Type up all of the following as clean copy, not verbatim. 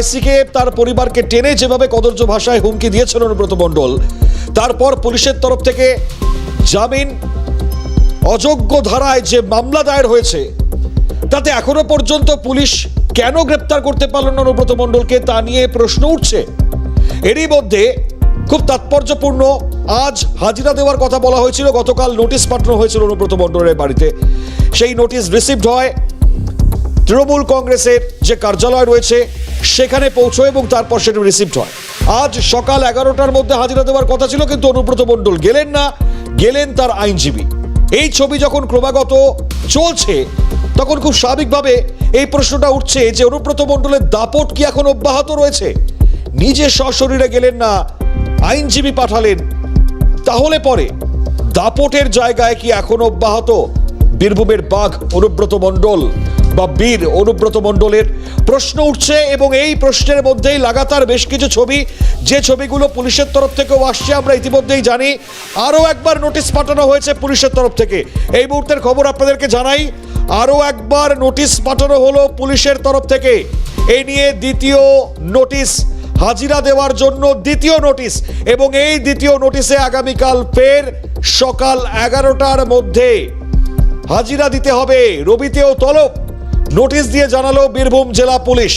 এসিকে তার পরিবারকে টেনে যেভাবে কদর্য ভাষায় হুমকি দিয়েছিল অনুব্রত মণ্ডল, তারপর পুলিশের তরফ থেকে জামিন অযোগ্য ধারায় যে মামলা দায়ের হয়েছে, তাতে এখনো পর্যন্ত পুলিশ কেন গ্রেপ্তার করতে পারল না অনুব্রত মণ্ডলকে, তা নিয়ে প্রশ্ন উঠছে। এরই মধ্যে খুব তাৎপর্যপূর্ণ, আজ হাজিরা দেওয়ার কথা বলা হয়েছিল, গতকাল নোটিশ পাঠানো হয়েছিল অনুব্রত মণ্ডলের বাড়িতে। সেই নোটিশ রিসিভড হয়, তৃণমূল কংগ্রেসের যে কার্যালয় রয়েছে সেখানে পৌঁছয় এবং তারপর সেটা রিসিভড হয়। আজ সকাল 11টার মধ্যে হাজিরা দেওয়ার কথা ছিল, কিন্তু অনুব্রত মণ্ডল গেলেন না, গেলেন তার আইনজীবী। এই ছবি যখন ক্রমাগত চলছে তখন খুব স্বাভাবিকভাবে এই প্রশ্নটা উঠছে যে অনুব্রত মণ্ডলের দাপট কি এখন অব্যাহত রয়েছে? নিজে সশরীরে গেলেন না, আইনজীবী পাঠালেন, তাহলে পরে দাপটের জায়গায় কি এখন অব্যাহত বীরভূমের বাঘ অনুব্রত মণ্ডল বা বীর অনুব্রত মণ্ডলের? প্রশ্ন উঠছে এবং এই প্রশ্নের মধ্যেই লাগাতার বেশ কিছু ছবি, যে ছবিগুলো পুলিশের তরফ থেকেও আসছে আমরা ইতিমধ্যেই জানি। আরও একবার নোটিশ পাঠানো হয়েছে পুলিশের তরফ থেকে, এই মুহূর্তের খবর আপনাদেরকে জানাই। আরও একবার নোটিশ পাঠানো হলো পুলিশের তরফ থেকে, এই নিয়ে দ্বিতীয় নোটিশ হাজিরা দেওয়ার জন্য, দ্বিতীয় নোটিশ। এবং এই দ্বিতীয় নোটিশে আগামীকাল ফের সকাল 11টার মধ্যে হাজিরা দিতে হবে। রবিতেও তলব, নোটিশ দিয়ে জানালো বীরভূম জেলা পুলিশ।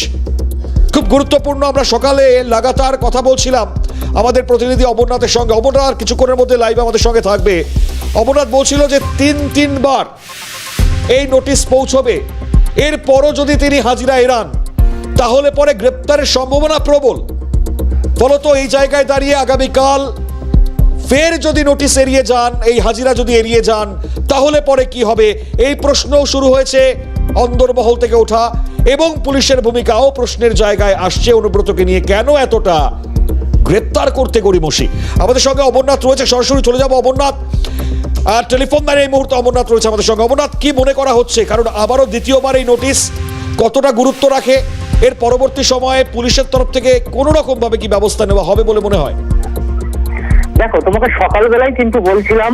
খুব গুরুত্বপূর্ণ, আমরা সকালে লাগাতার কথা বলছিলাম আমাদের প্রতিনিধি অমরনাথের সঙ্গে। অমরনাথ কিছুক্ষণের মধ্যে লাইভে আমাদের সঙ্গে থাকবে। অমরনাথ বলছিল যে তিনবার এই নোটিশ পৌঁছবে, এরপরও যদি তিনি হাজিরা এড়ান তাহলে পরে গ্রেপ্তারের সম্ভাবনা প্রবল। ফলত এই জায়গায় দাঁড়িয়ে আগামীকাল ফের যদি নোটিশ এড়িয়ে যান, এই হাজিরা যদি এড়িয়ে যান, তাহলে পরে কি হবে? এই প্রশ্নও শুরু হয়েছে অন্দরমহল থেকে ওঠা, এবং পুলিশের ভূমিকাও প্রশ্নের জায়গায় আসছে অনুব্রতকে নিয়ে। কেন এতটা গ্রেপ্তার করতে গড়িমসি? আমাদের সঙ্গে অমরনাথ রয়েছে, সরাসরি চলে যাবো অমরনাথ। আর টেলিফোন লাইনে এই মুহূর্তে অমরনাথ রয়েছে আমাদের সঙ্গে। অমরনাথ, কি মনে করা হচ্ছে, কারণ আবারও দ্বিতীয়বার এই নোটিশ কতটা গুরুত্ব রাখে? এর পরবর্তী সময়ে পুলিশের তরফ থেকে কোনো রকম ভাবে কি ব্যবস্থা নেওয়া হবে বলে মনে হয়? দেখো, তোমাকে সকালবেলায় কিন্তু বলছিলাম,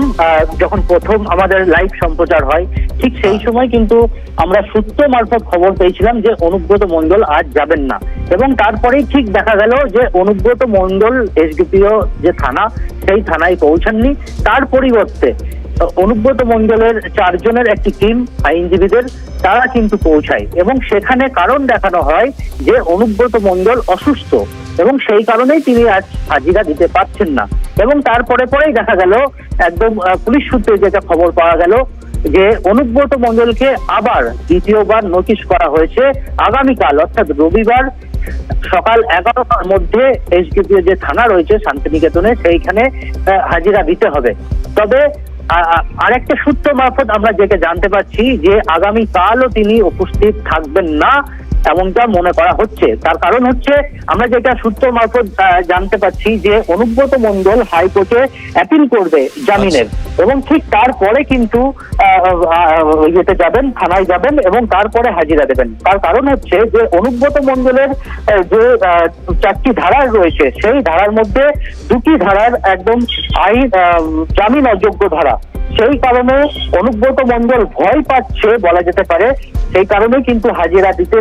যখন প্রথম আমাদের লাইভ সম্প্রচার হয় ঠিক সেই সময় কিন্তু আমরা সূত্র মারফত খবর পেয়েছিলাম যে অনুব্রত মণ্ডল আজ যাবেন না, এবং তারপরেই ঠিক দেখা গেল যে অনুব্রত মণ্ডল এসডিপিও যে থানা, সেই থানায় পৌঁছাননি। তার পরিবর্তে অনুব্রত মণ্ডলের 4 জনের একটি টিম আইনজীবীদের, তারা কিন্তু পৌঁছায় এবং সেখানে কারণ দেখানো হয় যে অনুব্রত মণ্ডল অসুস্থ এবং সেই কারণেই তিনি আজ হাজিরা দিতে পারছেন না। এবং তারপরে পরেই দেখা গেল, একদম পুলিশ সূত্রে যেটা খবর পাওয়া গেল, যে অনুব্রত মণ্ডলকে আবার দ্বিতীয়বার নোটিশ করা হয়েছে আগামীকাল অর্থাৎ রবিবার সকাল 11টার মধ্যে এসডিপিও যে থানা রয়েছে শান্তিনিকেতনে, সেইখানে হাজিরা দিতে হবে। তবে আরেকটা সূত্র মারফত আমরা যেটা জানতে পারছি যে আগামীকালও তিনি উপস্থিত থাকবেন না, এমনটা মনে করা হচ্ছে। তার কারণ হচ্ছে, আমরা যেটা সূত্র মারফত জানতে পারছি যে অনুব্রত মণ্ডল হাইকোর্টে অ্যাপিল করবে জামিনের, এবং ঠিক তারপরে কিন্তু ইয়েতে যাবেন, থানায় যাবেন এবং তারপরে হাজিরা দেবেন। তার কারণ হচ্ছে যে অনুব্রত মণ্ডলের যে 4টি ধারা রয়েছে, সেই ধারার মধ্যে 2টি ধারার একদম জামিন অযোগ্য ধারা। সেই কারণে অনুব্রত মণ্ডল ভয় পাচ্ছে বলা যেতে পারে, সেই কারণে কিন্তু হাজিরা দিতে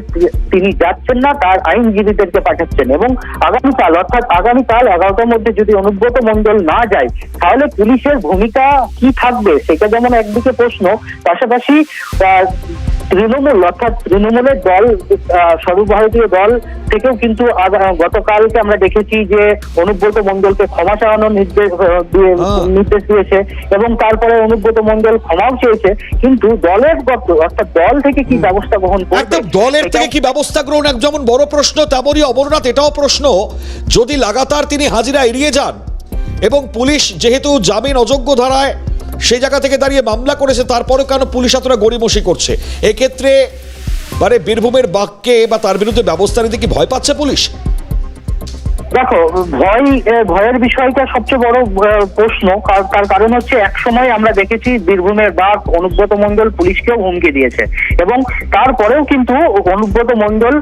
তিনি যাচ্ছেন না, তার আইনজীবীদেরকে পাঠাচ্ছেন। এবং আগামীকাল অর্থাৎ আগামীকাল 11টার মধ্যে যদি অনুব্রত মণ্ডল না যায়, তাহলে পুলিশের ভূমিকা কি থাকবে সেটা যেমন একদিকে প্রশ্ন, পাশাপাশি তৃণমূল অর্থাৎ তৃণমূলের দল, সর্বভারতীয় দল থেকেও কিন্তু গতকালকে আমরা দেখেছি যে অনুব্রত মণ্ডলকে ক্ষমা চাওয়ানোর নির্দেশ দিয়েছে এবং তারপরে অনুব্রত মণ্ডল ক্ষমাও চেয়েছে। কিন্তু দলের অর্থাৎ দল থেকে কি ব্যবস্থা গ্রহণ করবে, দলের থেকে কি ব্যবস্থা গ্রহণ যেমন বড় প্রশ্ন, তেমনই অমরনাথ এটাও প্রশ্ন, যদি লাগাতার তিনি হাজিরা এড়িয়ে যান এবং পুলিশ যেহেতু জামিন অযোগ্য ধারায় সেই জায়গা থেকে দাঁড়িয়ে মামলা করেছে, তারপরেও কেন পুলিশ এতটা গড়িমসি করছে? এক্ষেত্রে মানে বীরভূমের বাঘকে বা তার বিরুদ্ধে ব্যবস্থা নিতে কি ভয় পাচ্ছে পুলিশ? দেখো, ভয়ের বিষয়টা সবচেয়ে বড় প্রশ্ন। তার কারণ হচ্ছে এক সময় আমরা দেখেছি বীরভূমের বাঘ অনুব্রত মণ্ডল পুলিশকেও হুমকি দিয়েছে, এবং তারপরেও কিন্তু অনুব্রত মণ্ডল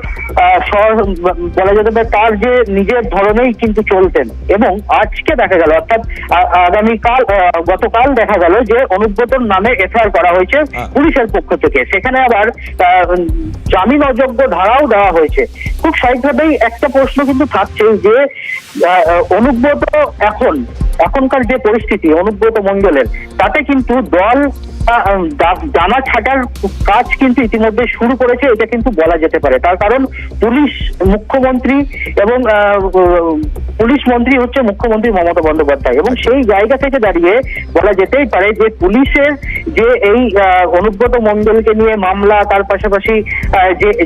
বলা যেতে পারে তার যে নিজের ধরনেই কিন্তু চলতেন। এবং আজকে দেখা গেল, অর্থাৎ গতকাল দেখা গেল যে অনুব্রতর নামে এফআইআর করা হয়েছে পুলিশের পক্ষ থেকে, সেখানে আবার জামিন অযোগ্য ধারাও দেওয়া হয়েছে। খুব স্বাভাবিকভাবেই একটা প্রশ্ন কিন্তু থাকছে যে অনুব্রত এখনকার যে পরিস্থিতি অনুব্রত মণ্ডলের, তাতে কিন্তু দল জানা ছাটার কাজ কিন্তু ইতিমধ্যে শুরু করেছে, এটা কিন্তু বলা যেতে পারে। তার কারণ মুখ্যমন্ত্রী এবং পুলিশ মন্ত্রী হচ্ছে মুখ্যমন্ত্রী মমতা বন্দ্যোপাধ্যায়, এবং সেই জায়গা থেকে দাঁড়িয়ে বলা যেতেই পারে যে পুলিশের যে এই অনুব্রত মণ্ডলকে নিয়ে মামলা, তার পাশাপাশি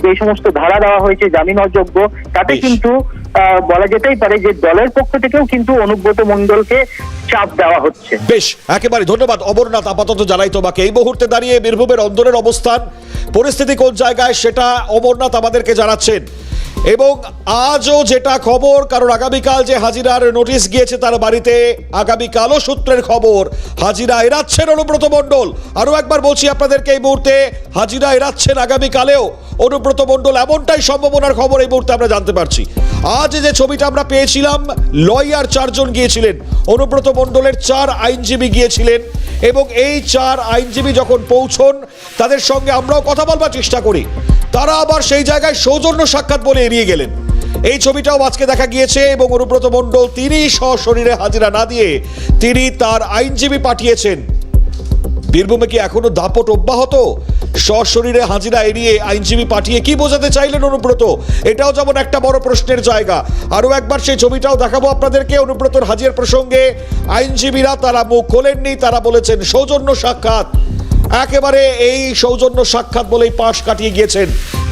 যে সমস্ত ধারা দেওয়া হয়েছে জামিন অযোগ্য, তাতে কিন্তু বলা যেতেই পারে যে দলের পক্ষ থেকেও কিন্তু অনুব্রত মণ্ডলকে চাপ দেওয়া হচ্ছে। বেশ, একেবারে ধন্যবাদ অমরনাথ। আপাতত জানাই তোমাকে এই মুহূর্তে দাঁড়িয়ে বীরভূমের অন্দরের অবস্থান, পরিস্থিতি কোন জায়গায় সেটা অমরনাথ আমাদেরকে জানাচ্ছেন। এবং আজও যেটা খবর, কারণ আগামীকাল যে হাজিরার নোটিশ গিয়েছে তার বাড়িতে, আগামীকালও সূত্রের খবর হাজিরা এড়াচ্ছেন অনুব্রত মণ্ডল। আরও একবার বলছি আপনাদেরকে, এই মুহূর্তে হাজিরা এড়াচ্ছেন আগামীকালেও অনুব্রত মণ্ডল, এমনটাই সম্ভাবনার খবর এই মুহূর্তে আমরা জানতে পারছি। আজ যে ছবিটা আমরা পেয়েছিলাম, লয়ার 4 জন গিয়েছিলেন, অনুব্রত মণ্ডলের 4 আইনজীবী গিয়েছিলেন, এবং এই 4 আইনজীবী যখন পৌঁছন তাদের সঙ্গে আমরাও কথা বলবার চেষ্টা করি, তারা আবার সেই জায়গায় সৌজন্য সাক্ষাৎ বলে এড়িয়ে গেলেন। এই ছবিটাও আজকে দেখা গিয়েছে, এবং অনুব্রত মণ্ডল তিনি সশরীরে হাজিরা না দিয়ে তিনি তার আইনজীবী পাঠিয়েছেন। বীরভূমে কি এখনো দাপট অব্যাহত? সশরীরে হাজিরা এড়িয়ে আইনজীবী পাঠিয়ে কি বোঝাতে চাইলেন অনুব্রত? এটাও যেমন একটা বড় প্রশ্নের জায়গা। আরও একবার সেই ছবিটাও দেখাবো আপনাদেরকে। অনুব্রতর হাজির প্রসঙ্গে আইনজীবীরা তারা মুখ খোলেননি, তারা বলেছেন সৌজন্য সাক্ষাৎ, একেবারে এই সৌজন্য সাক্ষাৎ বলেই পাশ কাটিয়ে গিয়েছেন।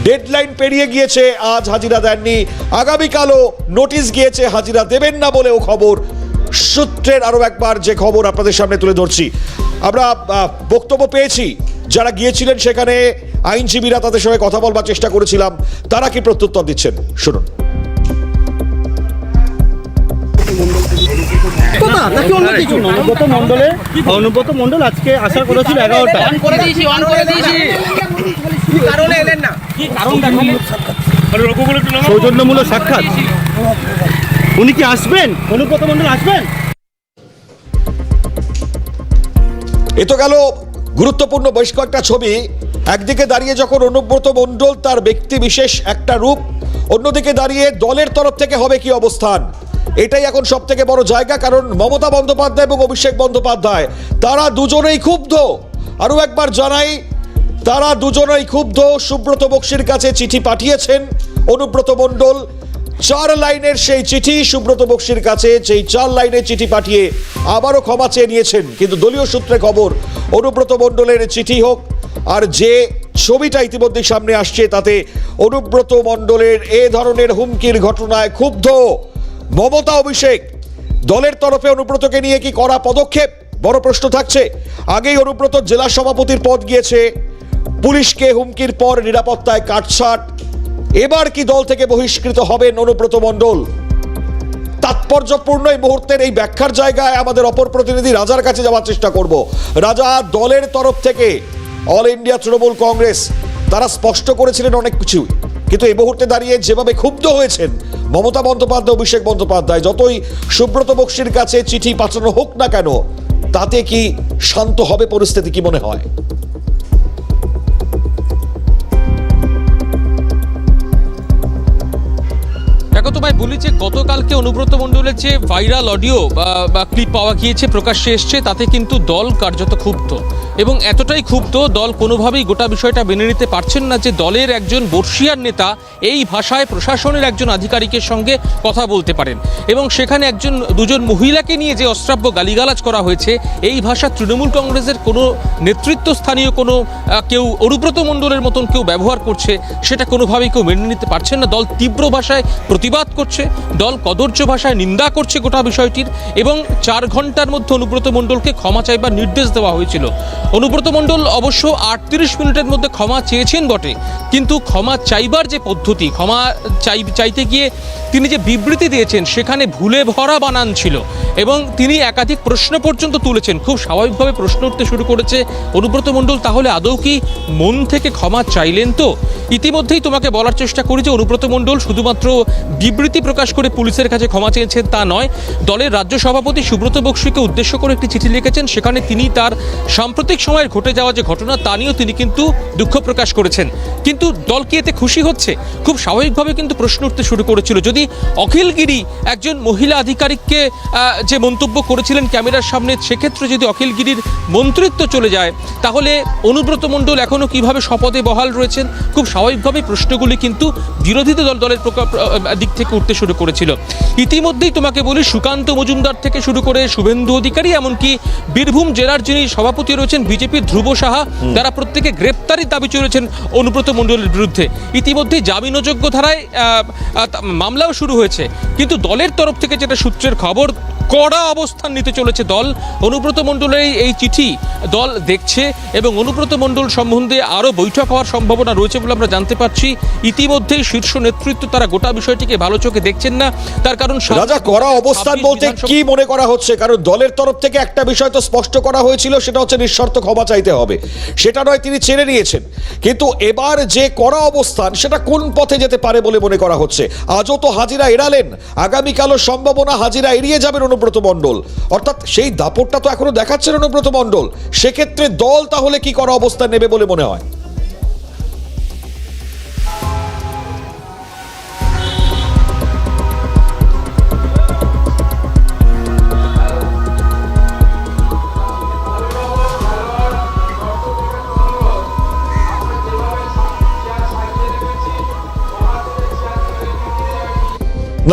ডেডলাইন পেরিয়ে গিয়েছে, আজ হাজিরা দেননি, আগামীকালও নোটিশ গিয়েছে হাজিরা দেবেন না বলেও খবর। সূত্রের আরও একবার যে খবর আপনাদের সামনে তুলে ধরছি, আমরা বক্তব্য পেয়েছি যারা গিয়েছিলেন সেখানে, আইনজীবীরা তাদের সঙ্গে কথা বলবার চেষ্টা করেছিলাম, তারা কি প্রত্যুত্তর দিচ্ছেন শুনুন। অনুব্রত মণ্ডল আজকে আশা করেছিল 11টা, সৌজন্যমূলক সাক্ষাৎ। উনি কি আসবেন? অনুব্রত মণ্ডল আসবেন? এ তো গেল গুরুত্বপূর্ণ বেশ কয়েকটা ছবি। একদিকে দাঁড়িয়ে যখন অনুব্রত মণ্ডল তার ব্যক্তি বিশেষ একটা রূপ, অন্যদিকে দাঁড়িয়ে দলের তরফ থেকে হবে কি অবস্থান, এটাই এখন সব থেকে বড় জায়গা। কারণ মমতা বন্দ্যোপাধ্যায় এবং অভিষেক বন্দ্যোপাধ্যায় তারা দুজনেই ক্ষুব্ধ। আরও একবার জানাই, তারা দুজনেই ক্ষুব্ধ। সুব্রত বক্সির কাছে চিঠি পাঠিয়েছেন অনুব্রত মণ্ডল, 4 লাইনের সেই চিঠি সুব্রত বক্সির কাছে, সেই 4 লাইনের চিঠি পাঠিয়ে আবারও ক্ষমা চেয়ে নিয়েছেন। কিন্তু দলীয় সূত্রে খবর, অনুব্রত মণ্ডলের চিঠি হোক আর যে ছবিটা ইতিমধ্যে সামনে আসছে, তাতে অনুব্রত মণ্ডলের এ ধরনের হুমকির ঘটনায় ক্ষুব্ধ মমতা অভিষেক। দলের তরফে অনুব্রতকে নিয়ে কি কড়া পদক্ষেপ, বড় প্রশ্ন থাকছে। আগেই অনুব্রত জেলা সভাপতির পদ গিয়েছে, পুলিশকে হুমকির পর নিরাপত্তায় কাটছাট। এবার কি দল থেকে বহিষ্কৃত হবেন অনুব্রত মণ্ডল? তাৎপর্যপূর্ণ এই মুহূর্তের এই ব্যাখ্যার জায়গায় আমাদের অপর প্রতিনিধি রাজার কাছে যাওয়ার চেষ্টা করব। রাজা, দলের তরফ থেকে অল ইন্ডিয়া তৃণমূল কংগ্রেস তারা স্পষ্ট করেছিলেন অনেক কিছু, কিন্তু এই মুহূর্তে দাঁড়িয়ে যেভাবে ক্ষুব্ধ হয়েছেন মমতা বন্দ্যোপাধ্যায়, অভিষেক বন্দ্যোপাধ্যায়, যতই সুব্রত বক্সির কাছে চিঠি পাঠানো হোক না কেন, তাতে কি শান্ত হবে পরিস্থিতি, কি মনে হয়? দেখো তোমায় বলি যে গতকালকে অনুব্রত মণ্ডলের যে ভাইরাল অডিও বা ক্লিপ পাওয়া গিয়েছে, প্রকাশ্যে এসছে, তাতে কিন্তু দল কার্যত ক্ষুব্ধ, এবং এতটাই ক্ষুব্ধ দল কোনোভাবেই গোটা বিষয়টা মেনে নিতে পারছেন না যে দলের একজন বর্ষিয়ার নেতা এই ভাষায় প্রশাসনের একজন আধিকারিকের সঙ্গে কথা বলতে পারেন, এবং সেখানে দুজন মহিলাকে নিয়ে যে অশ্রাব্য গালিগালাজ করা হয়েছে, এই ভাষা তৃণমূল কংগ্রেসের কোনো নেতৃত্বস্থানীয় কোনো কেউ অনুব্রত মণ্ডলের মতন কেউ ব্যবহার করছে, সেটা কোনোভাবেই কেউ মেনে নিতে পারছেন না। দল তীব্র ভাষায় প্রতিবাদ প্রতিবাদ করছে, দল কদর্য ভাষায় নিন্দা করছে গোটা বিষয়টির, এবং 4 ঘন্টার মধ্যে অনুব্রত মণ্ডলকে ক্ষমা চাইবার নির্দেশ দেওয়া হয়েছিল। অনুব্রত মণ্ডল অবশ্য 38 মিনিটের মধ্যে ক্ষমা চেয়েছেন বটে, কিন্তু ক্ষমা চাইবার যে পদ্ধতি, ক্ষমা চাইতে গিয়ে তিনি যে বিবৃতি দিয়েছেন সেখানে ভুলে ভরা বানান ছিল, এবং তিনি একাধিক প্রশ্ন পর্যন্ত তুলেছেন। খুব স্বাভাবিকভাবে প্রশ্ন উঠতে শুরু করেছে, অনুব্রত মণ্ডল তাহলে আদৌ কি মন থেকে ক্ষমা চাইলেন তো? ইতিমধ্যেই তোমাকে বলার চেষ্টা করি যে অনুব্রত মণ্ডল শুধুমাত্র বিবৃতি প্রকাশ করে পুলিশের কাছে ক্ষমা চেয়েছেন তা নয়, দলের রাজ্য সভাপতি সুব্রত বক্সিকে উদ্দেশ্য করে একটি চিঠি লিখেছেন। সেখানে তিনি তার সাম্প্রতিক সময়ের ঘটে যাওয়া যে ঘটনা তা নিয়েও তিনি কিন্তু দুঃখ প্রকাশ করেছেন। কিন্তু দল কি এতে খুশি হচ্ছে? খুব স্বাভাবিকভাবে কিন্তু প্রশ্ন উঠতে শুরু করেছিল, যদি অখিলগিরি একজন মহিলা আধিকারিককে যে মন্তব্য করেছিলেন ক্যামেরার সামনে, সেক্ষেত্রে যদি অখিলগিরির মন্ত্রিত্ব চলে যায় তাহলে অনুব্রত মণ্ডল এখনও কিভাবে শপথে বহাল রয়েছেন? খুব স্বাভাবিকভাবেই প্রশ্নগুলি কিন্তু বিরোধী দলের দিক থেকে উঠতে শুরু করেছিল। ইতিমধ্যেই তোমাকে বলি, সুকান্ত মজুমদার থেকে শুরু করে শুভেন্দু অধিকারী, এমনকি বীরভূম জেলার যিনি সভাপতি রয়েছেন বিজেপির ধ্রুব সাহা, তারা প্রত্যেকে গ্রেপ্তারির দাবি চলেছেন অনুব্রত মণ্ডলের বিরুদ্ধে। ইতিমধ্যেই জামিনযোগ্য ধারায় মামলাও শুরু হয়েছে, কিন্তু দলের তরফ থেকে যেটা সূত্রের খবর, কড়া অবস্থান নিতে চলেছে দল। অনুব্রত মণ্ডলের এই চিঠি দল দেখছে এবং অনুব্রত মণ্ডল সম্বন্ধে আরও বৈঠক হওয়ার সম্ভাবনা রয়েছে বলে আমরা জানতে পারছি। ইতিমধ্যেই শীর্ষ নেতৃত্ব তারা গোটা বিষয়টিকে ভালো চোখে দেখছেন না, তার কারণ রাজা কড়া অবস্থান বলতে কি মনে করা হচ্ছে? কারণ দলের তরফ থেকে একটা বিষয় তো স্পষ্ট করা হয়েছিল, সেটা হচ্ছে নিঃশর্ত ক্ষমা চাইতে হবে, সেটা নয় তিনি ছেড়ে নিয়েছেন। কিন্তু এবার যে কড়া অবস্থান, সেটা কোন পথে যেতে পারে বলে মনে করা হচ্ছে? আজও তো হাজিরা এড়ালেন, আগামীকালও সম্ভাবনা হাজিরা এড়িয়ে যাবেন অনুব্রত মণ্ডল, অর্থাৎ সেই দাপটটা তো এখনো দেখাচ্ছেন অনুব্রত মণ্ডল। সেক্ষেত্রে দল তাহলে কি করা অবস্থান নেবে বলে মনে হয়?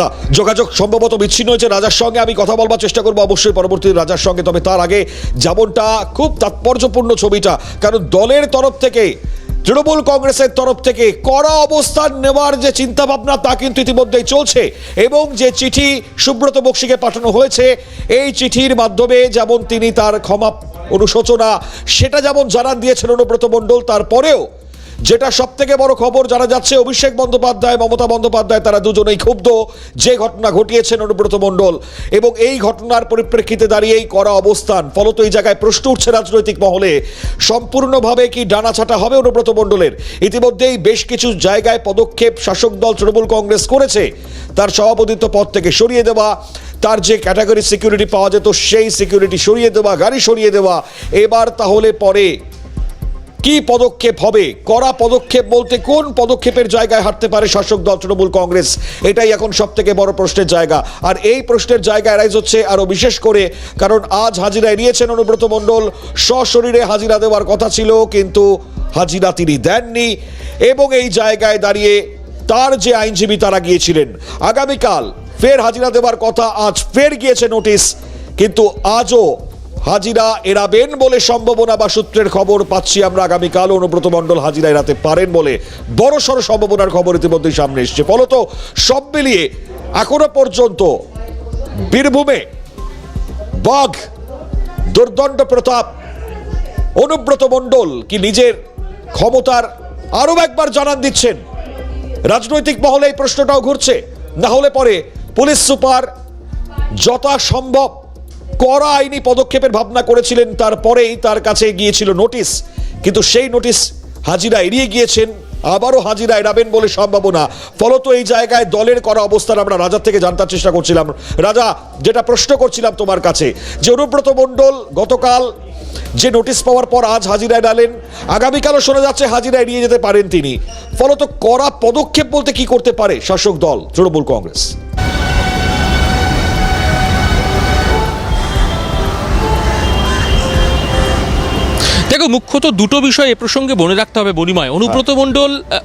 না, যোগাযোগ সম্ভবত বিচ্ছিন্ন হয়েছে রাজার সঙ্গে। আমি কথা বলবার চেষ্টা করবো অবশ্যই পরবর্তী রাজার সঙ্গে, তবে তার আগে যেমনটা খুব তাৎপর্যপূর্ণ ছবিটা, কারণ দলের তরফ থেকে, তৃণমূল কংগ্রেসের তরফ থেকে কড়া অবস্থান নেওয়ার যে চিন্তা ভাবনা তা কিন্তু ইতিমধ্যেই চলছে, এবং যে চিঠি সুব্রত বক্সিকে পাঠানো হয়েছে, এই চিঠির মাধ্যমে যেমন তিনি তার ক্ষমা অনুশোচনা সেটা যেমন জানান দিয়েছেন অনুব্রত মণ্ডল, তারপরেও যেটা সব থেকে বড় খবর জানা যাচ্ছে, অভিষেক বন্দ্যোপাধ্যায়, মমতা বন্দ্যোপাধ্যায় তারা দুজনেই ক্ষুব্ধ যে ঘটনা ঘটিয়েছেন অনুব্রত মণ্ডল, এবং এই ঘটনার পরিপ্রেক্ষিতে দাঁড়িয়েই করা অবস্থান। ফলত এই জায়গায় প্রশ্ন উঠছে রাজনৈতিক মহলে, সম্পূর্ণভাবে কি ডানাছাটা হবে অনুব্রত মণ্ডলের? ইতিমধ্যেই বেশ কিছু জায়গায় পদক্ষেপ শাসক দল তৃণমূল কংগ্রেস করেছে, তার সভাপতিত্ব পদ থেকে সরিয়ে দেওয়া, তার যে ক্যাটাগরি সিকিউরিটি পাওয়া যেত সেই সিকিউরিটি সরিয়ে দেওয়া, গাড়ি সরিয়ে দেওয়া। এবার তাহলে পরে কি পদক্ষেপ হবে? কড়া পদক্ষেপ বলতে কোন পদক্ষেপের জায়গায় হাঁটতে পারে শাসক দল তৃণমূল কংগ্রেস? এটাই এখন সব থেকে বড় প্রশ্নের জায়গা। আর এই প্রশ্নের জায়গায় রাইজ হচ্ছে আরো বিশেষ করে, কারণ আজ হাজিরা এড়িয়েছেন অনুব্রত মণ্ডল। সশরীরে হাজিরা দেওয়ার কথা ছিল, কিন্তু হাজিরা তিনি দেননি, এবং এই জায়গায় দাঁড়িয়ে তার যে আইনজীবী তারা গিয়েছিলেন, আগামীকাল ফের হাজিরা দেওয়ার কথা, আজ ফের গিয়েছে নোটিশ, কিন্তু আজও হাজিরা এড়াবেন বলে সম্ভাবনা বা সূত্রের খবর পাচ্ছি আমরা। আগামীকাল অনুব্রত মণ্ডল হাজিরা এড়াতে পারেন বলে বড়সড় সম্ভাবনার খবর ইতিমধ্যেই সামনে এসছে। ফলত সব মিলিয়ে এখনো পর্যন্ত বীরভূমে বাঘ দুর্দণ্ড প্রতাপ, অনুব্রত মণ্ডল কি নিজের ক্ষমতার আরো একবার জানান দিচ্ছেন? রাজনৈতিক মহলে এই প্রশ্নটাও ঘুরছে। না হলে পরে পুলিশ সুপার যথাসম্ভব কড়া আইনি পদক্ষেপের ভাবনা করেছিলেন, তারপরেই তার কাছে গিয়েছিল নোটিশ, কিন্তু সেই নোটিশ হাজিরা এড়িয়ে গিয়েছেন, আবারও হাজিরা এড়াবেন বলে সম্ভাবনা। ফলত এই জায়গায় দলের করা অবস্থান আমরা রাজার থেকে জানতে চেষ্টা করছিলাম। রাজা, যেটা প্রশ্ন করছিলাম তোমার কাছে, যে অনুব্রত মণ্ডল গতকাল যে নোটিশ পাওয়ার পর আজ হাজিরা এড়ালেন, আগামীকালও শোনা যাচ্ছে হাজিরা এড়িয়ে যেতে পারেন তিনি। ফলত কড়া পদক্ষেপ বলতে কি করতে পারে শাসক দল তৃণমূল কংগ্রেস? দেখো, মুখ্যত দুটো বিষয় এ প্রসঙ্গে মনে রাখতে হবে বনিময়।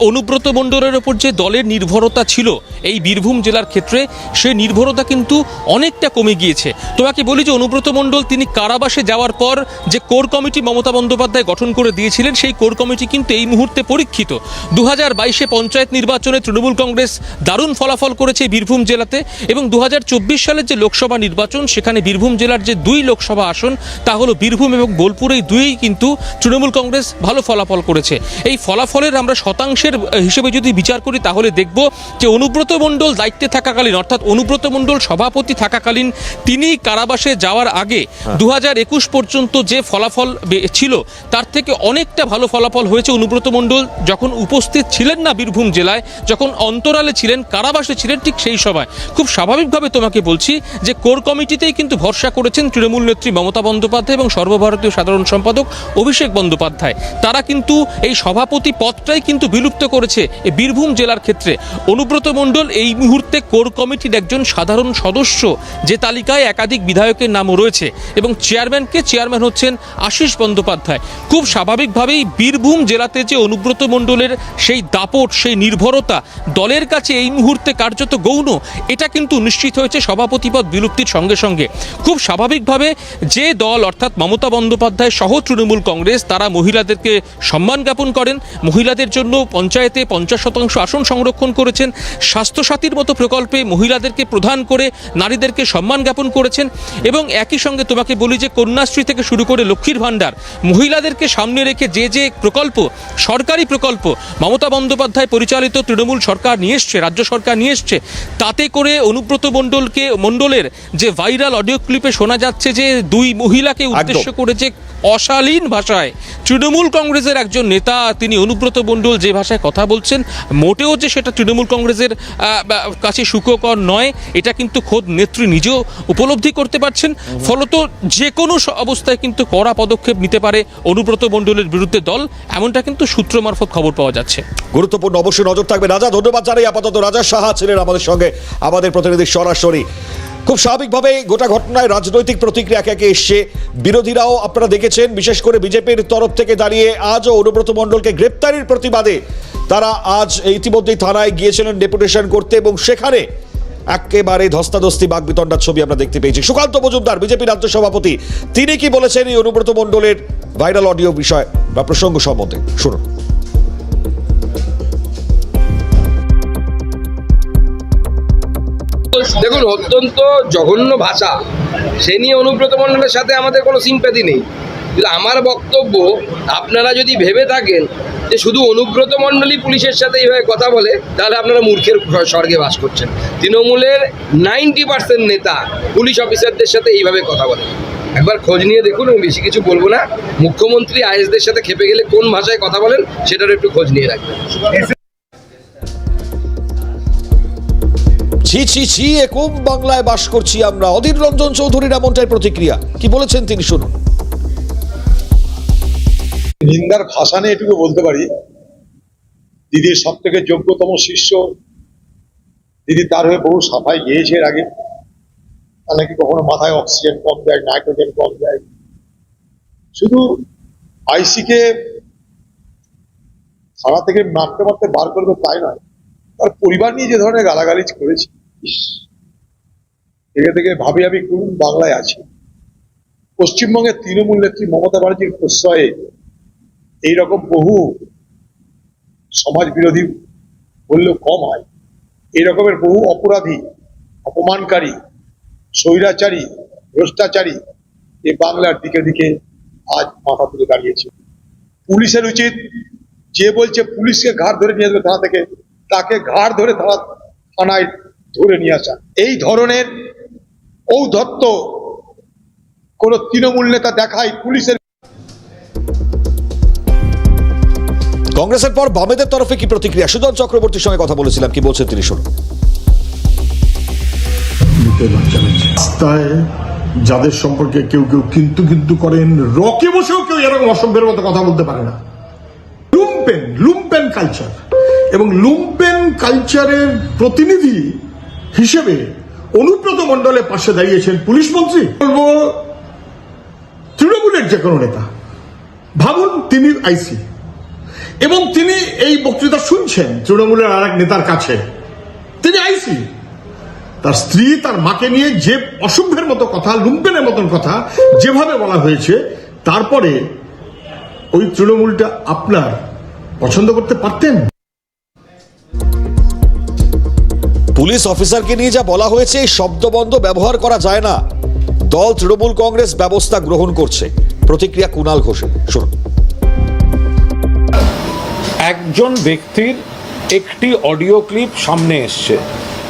অনুব্রত মণ্ডলের ওপর যে দলের নির্ভরতা ছিল এই বীরভূম জেলার ক্ষেত্রে, সেই নির্ভরতা কিন্তু অনেকটা কমে গিয়েছে। তোমাকে বলি যে অনুব্রত মণ্ডল তিনি কারাবাসে যাওয়ার পর যে কোর কমিটি মমতা বন্দ্যোপাধ্যায় গঠন করে দিয়েছিলেন, সেই কোর কমিটি কিন্তু এই মুহূর্তে পরীক্ষিত। 2022 পঞ্চায়েত নির্বাচনে তৃণমূল কংগ্রেস দারুণ ফলাফল করেছে বীরভূম জেলাতে, এবং 2024 সালের যে লোকসভা নির্বাচন, সেখানে বীরভূম জেলার যে 2 লোকসভা আসন, তা হলো বীরভূম এবং বোলপুর, এই দুইই কিন্তু তৃণমূল কংগ্রেস ভালো ফলাফল করেছে। এই ফলাফলের আমরা শতাংশের হিসেবে যদি বিচার করি তাহলে দেখব যে অনুব্রত মণ্ডল দায়িত্বে থাকাকালীন, অর্থাৎ অনুব্রত মণ্ডল সভাপতি থাকাকালীন, তিনি কারাবাসে যাওয়ার আগে 2021 পর্যন্ত যে ফলাফল ছিল তার থেকে অনেকটা ভালো ফলাফল হয়েছে। অনুব্রত মণ্ডল যখন উপস্থিত ছিলেন না বীরভূম জেলায়, যখন অন্তরালে ছিলেন, কারাবাসে ছিলেন, ঠিক সেই সময় খুব স্বাভাবিকভাবে তোমাকে বলছি যে কোর কমিটিতেই কিন্তু ভরসা করেছেন তৃণমূল নেত্রী মমতা বন্দ্যোপাধ্যায় এবং সর্বভারতীয় সাধারণ সম্পাদক অভিষেক বন্দ্যোপাধ্যায়। তারা কিন্তু এই সভাপতি পদটাই কিন্তু বিলুপ্ত করেছে এই বীরভূম জেলার ক্ষেত্রে। অনুব্রত মণ্ডল এই মুহূর্তে কোর কমিটির একজন সাধারণ সদস্য, যে তালিকায় একাধিক বিধায়কের নামও রয়েছে, এবং চেয়ারম্যান হচ্ছেন আশিস বন্দ্যোপাধ্যায়। খুব স্বাভাবিকভাবেই বীরভূম জেলাতে যে অনুব্রত মণ্ডলের সেই দাপট, সেই নির্ভরতা দলের কাছে এই মুহূর্তে কার্যত গৌণ, এটা কিন্তু নিশ্চিত হয়েছে সভাপতি পদ বিলুপ্তির সঙ্গে সঙ্গে। খুব স্বাভাবিকভাবে যে দল, অর্থাৎ মমতা বন্দ্যোপাধ্যায় সহ তৃণমূল কংগ্রেস, তারা মহিলাদেরকে সম্মান জ্ঞাপন করেন, মহিলাদের জন্য পঞ্চায়েতে 50% আসন সংরক্ষণ করেছেন, স্বাস্থ্যসাথীর মতো প্রকল্পে মহিলাদেরকে প্রদান করে নারীদেরকে সম্মান জ্ঞাপন করেছেন, এবং একই সঙ্গে তোমাকে বলি যে কন্যাশ্রী থেকে শুরু করে লক্ষ্মীর ভাণ্ডার, মহিলাদেরকে সামনে রেখে যে প্রকল্প, সরকারি প্রকল্প মমতা বন্দ্যোপাধ্যায় পরিচালিত তৃণমূল সরকার নিয়ে এসছে, রাজ্য সরকার নিয়ে এসছে, তাতে করে অনুব্রত মণ্ডলের যে ভাইরাল অডিও ক্লিপে শোনা যাচ্ছে যে 2 মহিলাকে উদ্দেশ্য করে যে অশালীন ভাষায় তৃণমূল কংগ্রেসের একজন নেতা, তিনি অনুব্রত মণ্ডল যে ভাষায় কথা বলছেন, মোটেও যে সেটা তৃণমূল কংগ্রেসের কাছে সুখকর নয়, এটা কিন্তু খোদ নেত্রী নিজেও উপলব্ধি করতে পারছেন। ফলত যে কোনো অবস্থায় কিন্তু কড়া পদক্ষেপ নিতে পারে অনুব্রত মণ্ডলের বিরুদ্ধে দল, এমনটা কিন্তু সূত্র মারফত খবর পাওয়া যাচ্ছে। গুরুত্বপূর্ণ, অবশ্যই নজর থাকবে। রাজা, ধন্যবাদ জানাই। আপাতত রাজা সাহা ছিলেন আমাদের সঙ্গে, আমাদের প্রতিনিধি সরাসরি। খুব স্বাভাবিকভাবে গোটা ঘটনায় রাজনৈতিক প্রতিক্রিয়া একে এসছে। বিরোধীরাও আপনারা দেখেছেন, বিশেষ করে বিজেপির তরফ থেকে দাঁড়িয়ে আজও অনুব্রত মণ্ডলকে গ্রেপ্তারের প্রতিবাদে তারা আজ ইতিমধ্যেই থানায় গিয়েছিলেন ডেপুটেশন করতে, এবং সেখানে একেবারে ধস্তাধস্তি বাগবিতণ্ডার ছবি আমরা দেখতে পেয়েছি। সুকান্ত মজুমদার, বিজেপি রাজ্য সভাপতি, তিনি কি বলেছেন এই অনুব্রত মণ্ডলের ভাইরাল অডিও বিষয় বা প্রসঙ্গ সম্বন্ধে, শুনুন। দেখুন, অত্যন্ত জঘন্য ভাষা, সে নিয়ে অনুব্রত মণ্ডলের সাথে আমাদের কোনো সিম্প্যাথি নেই। কিন্তু আমার বক্তব্য, আপনারা যদি ভেবে থাকেন যে শুধু অনুব্রত মণ্ডলই পুলিশের সাথে এইভাবে কথা বলে, তাহলে আপনারা মূর্খের স্বর্গে বাস করছেন। তৃণমূলের 90% নেতা পুলিশ অফিসারদের সাথে এইভাবে কথা বলে। একবার খোঁজ নিয়ে দেখুন, আমি বেশি কিছু বলবো না। মুখ্যমন্ত্রী আইএসদের সাথে খেপে গেলে কোন ভাষায় কথা বলেন, সেটার একটু খোঁজ নিয়ে রাখবেন। ছি ছি ছি, এ কোন বাংলায় বাস করছি আমরা। অধীর রঞ্জন চৌধুরীর এমনটাই প্রতিক্রিয়া, কি বলেছেন তিনি, শুনুন। নিন্দার ভাষা নিয়ে এটুকু বলতে পারি, দিদির সব থেকে যোগ্যতম শিষ্য, দিদি তার হয়ে বহু সাফাই গিয়েছে এর আগে। নাকি কখনো মাথায় অক্সিজেন কম দেয়, নাইট্রোজেন কম দেয়। শুধু আইসিকে থানা থেকে মারতে মারতে বার করবে তাই নয়, তার পরিবার নিয়ে যে ধরনের গালাগালিজ করেছে, থেকে থেকে ভাবি আমি কোন বাংলায় আছি। পশ্চিমবঙ্গের তৃণমূল নেত্রী মমতা ব্যানার্জির প্রশ্রয়ে এইরকম বহু সমাজ বিরোধী বললেও কম হয়, এই রকমের বহু অপরাধী, অপমানকারী, স্বৈরাচারী, ভ্রষ্টাচারী এই বাংলার দিকে দিকে আজ মাথা তুলে দাঁড়িয়েছে। পুলিশের উচিত, যে বলছে পুলিশকে ঘাড় ধরে নিয়ে আসবে থানা থেকে, তাকে ঘাড় ধরে থানায় ধরে নিয়ে আসা। এই ধরনের ঔদ্ধত্য কোন তৃণমূল নেতা দেখায় পুলিশের। কংগ্রেসের পর বামেদের তরফে কি প্রতিক্রিয়া, সুজন চক্রবর্তীর সঙ্গে কথা বলেছিলাম, কি বলছেন তিনি, শুনুন। রাস্তায় যাদের সম্পর্কে কেউ কেউ কিন্তু করেন, রকে বসেও কেউ এরকম অসভ্যের মতো কথা বলতে পারে না। লুম্পেন কালচার, এবং লুম্পেন কালচারের প্রতিনিধি হিসেবে অনুব্রত মণ্ডলের পাশে দাঁড়িয়েছেন পুলিশ মন্ত্রী। বলবো তৃণমূলের যে কোনো নেতা ভাবুন তিনি আইসি এবং তিনি এই বক্তৃতা শুনছেন তৃণমূলের আর এক নেতার কাছে। তিনি আইসি, তার স্ত্রী তার মাকে নিয়ে যে অসভ্যের মতো কথা, লুম্পেনের মতন কথা যেভাবে বলা হয়েছে, তারপরে ওই তৃণমূলটা আপনার পছন্দ করতে পারতেন? পুলিশ অফিসারকে নিয়ে যা বলা হয়েছে এই শব্দবন্ধ ব্যবহার করা যায় না। দল তৃণমূল কংগ্রেস ব্যবস্থা গ্রহণ করছে। প্রতিক্রিয়া কুণাল ঘোষের, শুনুন। একজন ব্যক্তির একটি অডিও ক্লিপ সামনে এসছে,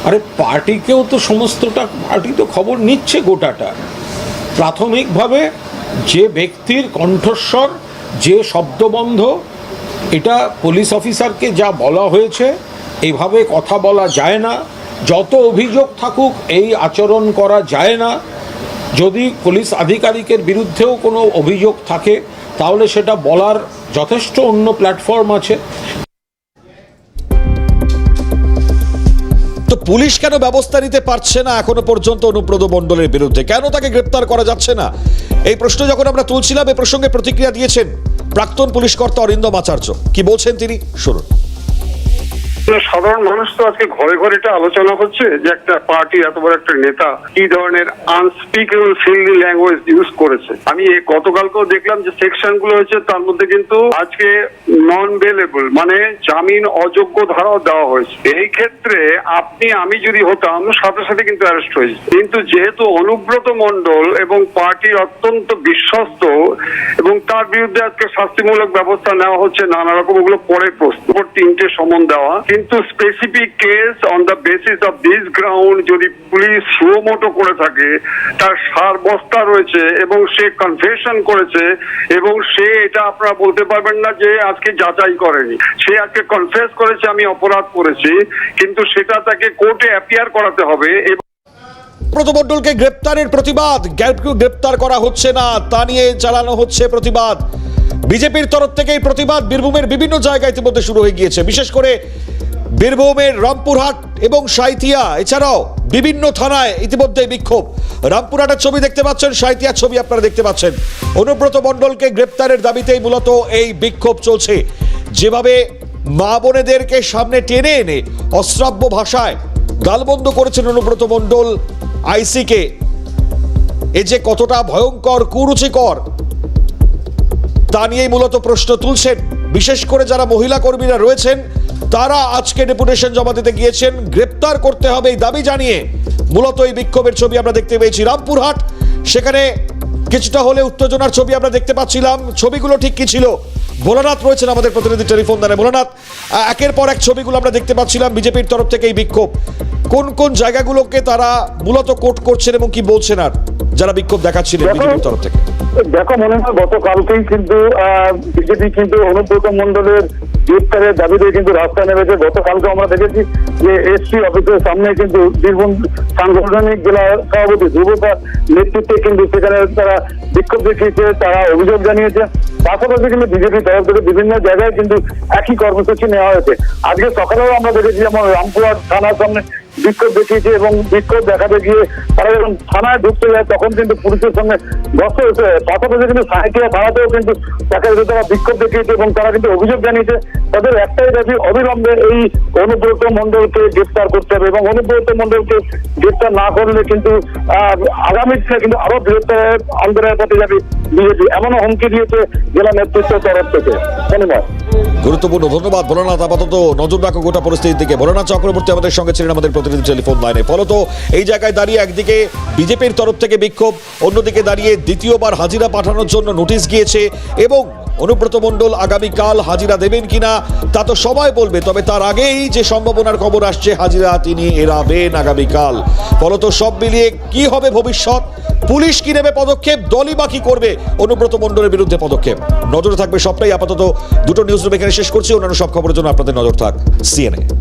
আরে পার্টিকেও তো সমস্তটা, পার্টি তো খবর নিচ্ছে গোটাটা। প্রাথমিকভাবে যে ব্যক্তির কণ্ঠস্বর, যে শব্দবন্ধ, এটা পুলিশ অফিসারকে যা বলা হয়েছে এইভাবে কথা বলা যায় না। যত অভিযোগ থাকুক এই আচরণ করা যায় না। যদি পুলিশ আধিকারিকের বিরুদ্ধেও কোনো অভিযোগ থাকে তাহলে সেটা বলার যথেষ্ট অন্য প্ল্যাটফর্ম আছে। তো পুলিশ কেন ব্যবস্থা নিতে পারছে না এখনো পর্যন্ত অনুব্রত মণ্ডলের বিরুদ্ধে? কেন তাকে গ্রেপ্তার করা যাচ্ছে না? এই প্রশ্ন যখন আমরা তুলছিলাম, এই প্রসঙ্গে প্রতিক্রিয়া দিয়েছেন প্রাক্তন পুলিশ কর্তা অরিন্দম আচার্য। কি বলছেন তিনি, শুনুন। সাধারণ মানুষ তো আজকে ঘরে ঘরে এটা আলোচনা হচ্ছে যে একটা পার্টি, এত বড় একটা নেতা কি ধরনের আনস্পিকেবল ফিল্ডি ল্যাঙ্গুয়েজ ইউজ করেছে। আমি গতকালকেও দেখলাম যে সেকশন গুলো হয়েছে, তার মধ্যে কিন্তু আজকে নন বেলেবল মানে জামিন অযোগ্য ধারাও দেওয়া হয়েছে। এই ক্ষেত্রে আমি যদি হতাম সাথে সাথে কিন্তু অ্যারেস্ট হয়েছে। কিন্তু যেহেতু অনুব্রত মণ্ডল এবং পার্টির অত্যন্ত বিশ্বস্ত এবং তার বিরুদ্ধে আজকে শাস্তিমূলক ব্যবস্থা নেওয়া হচ্ছে, নানা রকম ওগুলো পরে প্রশ্ন 3টে সমন দেওয়া, কিন্তু specific case on the basis of this ground যদি পুলিশ সুমোটো করে থাকে, তার সারবস্তা রয়েছে এবং সে কনফেশন করেছে এবং সে এটা আপনারা বলতে পারবেন না যে আজকে যাচাই করেনি। সে আজকে কনফেস করেছে আমি অপরাধ করেছি, কিন্তু সেটা তাকে কোর্টে অ্যাপিয়ার করাতে হবে। অনুব্রত মণ্ডলকে গ্রেপ্তারের প্রতিবাদ, গ্রেপ্তার করা হচ্ছে না তা নিয়ে চালানো হচ্ছে প্রতিবাদ। বিজেপির তরফ থেকে এই প্রতিবাদ বীরভূমের বিভিন্ন জায়গায় ইতিমধ্যে শুরু হয়ে গিয়েছে, বিশেষ করে বীরভূমের রামপুরহাট এবং সাঁইথিয়া, এছাড়াও বিভিন্ন থানায় ইতিমধ্যে বিক্ষোভ। রামপুরহাটের ছবি দেখতে পাচ্ছেন, সাঁইথিয়ার ছবি আপনারা দেখতে পাচ্ছেন। অনুব্রত মণ্ডলকে গ্রেপ্তারের দাবিতেই মূলত এই বিক্ষোভ চলছে। যেভাবে মা বোনেদেরকে সামনে টেনে এনে অশ্রাব্য ভাষায় গালমন্দ করেছেন অনুব্রত মণ্ডল আইসিকে, এ যে কতটা ভয়ঙ্কর, কুরুচিকর, তা নিয়েই মূলত প্রশ্ন তুলছেন। বিশেষ করে যারা মহিলা কর্মীরা রয়েছেন তারা আজকে ডেপুটেশন জমা দিতে গিয়েছেন, গ্রেপ্তার করতে হবে এই দাবি জানিয়ে মূলত এই বিক্ষোভের ছবি আমরা দেখতে পেয়েছি। রামপুরহাট, সেখানে কিছুটা হলে উত্তেজনার ছবি আমরা দেখতে পাচ্ছিলাম। ছবিগুলো ঠিক কি ছিল? ভোলানাথ রয়েছেন আমাদের প্রতিনিধি টেলিফোন দানে। ভোলানাথ, একের পর এক ছবিগুলো আমরা দেখতে পাচ্ছিলাম বিজেপির তরফ থেকে এই বিক্ষোভ। কোন কোন জায়গাগুলোকে তারা মূলত কোট করছেন এবং কি বলছেন আর যারা বিক্ষোভ দেখাচ্ছিলেন বিজেপির তরফ থেকে? দেখো, মনে হয় গতকালকেই কিন্তু বিজেপি কিন্তু অনুব্রত মণ্ডলের গ্রেপ্তারের দাবিতে কিন্তু রাস্তায় নেমেছে। গতকালকে আমরা দেখেছি যে এসপি অফিসের সামনে কিন্তু বীরভূম সাংগঠনিক জেলা সভাপতি ধ্রুবতার নেতৃত্বে কিন্তু সেখানে তারা বিক্ষোভ দেখিয়েছে, তারা অভিযোগ জানিয়েছে। পাশাপাশি কিন্তু বিজেপির তরফ থেকে বিভিন্ন জায়গায় কিন্তু একই কর্মসূচি নেওয়া হয়েছে। আজকে সকালেও আমরা দেখেছি যেমন রামপুরহাট থানার সামনে বিক্ষোভ দেখিয়েছে এবং বিক্ষোভ দেখাতে গিয়ে তারা যখন থানায় ঢুকতে যায় তখন কিন্তু পুলিশের সঙ্গে ঘর্ষ হয়েছে। পাশাপাশি কিন্তু সাঁইথিয়া থানাতেও কিন্তু তারা বিক্ষোভ দেখিয়েছে এবং তারা কিন্তু অভিযোগ জানিয়েছে। তাদের একটাই দাবি, অবিলম্বে এই অনুব্রত মণ্ডলকে গ্রেপ্তার করতে হবে এবং অনুব্রত মণ্ডলকে গ্রেপ্তার না করলে কিন্তু আগামী দিনে কিন্তু আরো বৃহত্তর আন্দোলনের পথে যাবে বিজেপি, এমনও হুমকি দিয়েছে জেলা নেতৃত্বের তরফ থেকে। ধন্যবাদ। গুরুত্বপূর্ণ, ধন্যবাদ ভোলানাথ। আপাতত নজর রাখো গোটা পরিস্থিতির দিকে। ভোলানাথ চক্রবর্তী আমাদের সঙ্গে ছিলেন আমাদের প্রতিনিধি টেলিফোন লাইনে। ফলত এই জায়গায় দাঁড়িয়ে একদিকে বিজেপির তরফ থেকে বিক্ষোভ, অন্যদিকে দাঁড়িয়ে দ্বিতীয়বার হাজিরা পাঠানোর জন্য নোটিশ গিয়েছে এবং অনুব্রত মণ্ডল আগামীকাল হাজিরা দেবেন কিনা তা তো সময় বলবে, তবে তার আগেই যে সম্ভাবনার খবর আসছে হাজিরা তিনি এড়াবেন আগামীকাল। ফলত সব মিলিয়ে কি হবে ভবিষ্যৎ, পুলিশ কি নেবে পদক্ষেপ, দলই বা কি করবে অনুব্রত মণ্ডলের বিরুদ্ধে পদক্ষেপ, নজরে থাকবে সবটাই। আপাতত দুটো নিউজ রুম এখানে শেষ করছি। অন্যান্য সব খবরের জন্য আপনাদের নজর থাক সিএনএ।